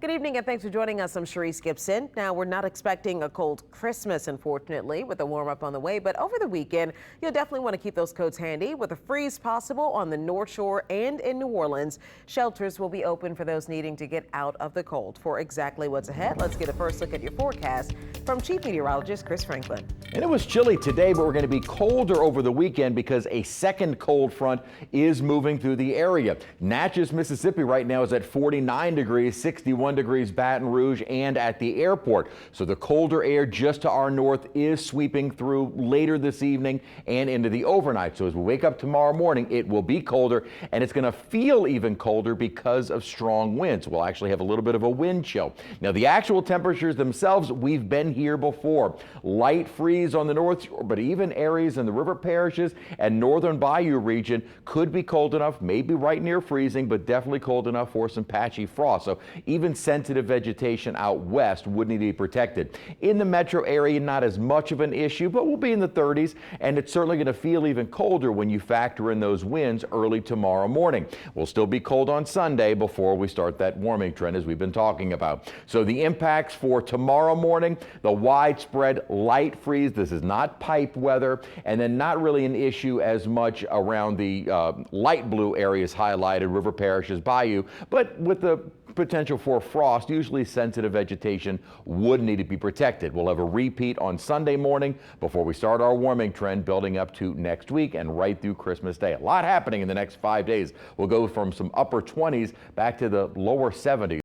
Good evening and thanks for joining us. I'm Sharice Gibson. Now, we're not expecting a cold Christmas, unfortunately, with a warm up on the way, but over the weekend, you'll definitely want to keep those coats handy. With a freeze possible on the North Shore and in New Orleans, shelters will be open for those needing to get out of the cold. For exactly what's ahead, let's get a first look at your forecast from Chief Meteorologist Chris Franklin. And it was chilly today, but we're going to be colder over the weekend because a second cold front is moving through the area. Natchez, Mississippi right now is at 49 degrees, 61 degrees Baton Rouge and at the airport. So the colder air just to our north is sweeping through later this evening and into the overnight. So as we wake up tomorrow morning, it will be colder and it's going to feel even colder because of strong winds. We'll actually have a little bit of a wind chill. Now the actual temperatures themselves, we've been here before. Light freeze on the North Shore, but even areas in the river parishes and northern bayou region could be cold enough, maybe right near freezing, but definitely cold enough for some patchy frost. So even sensitive vegetation out west would need to be protected. In the metro area, not as much of an issue, but we'll be in the 30s, and it's certainly going to feel even colder when you factor in those winds early tomorrow morning. We'll still be cold on Sunday before we start that warming trend as we've been talking about. So the impacts for tomorrow morning, the widespread light freeze. This is not pipe weather, and then not really an issue as much around the light blue areas highlighted, river parishes, bayou, but with the potential for frost, usually sensitive vegetation would need to be protected. We'll have a repeat on Sunday morning before we start our warming trend building up to next week and right through Christmas Day. A lot happening in the next 5 days. We'll go from some upper 20s back to the lower 70s.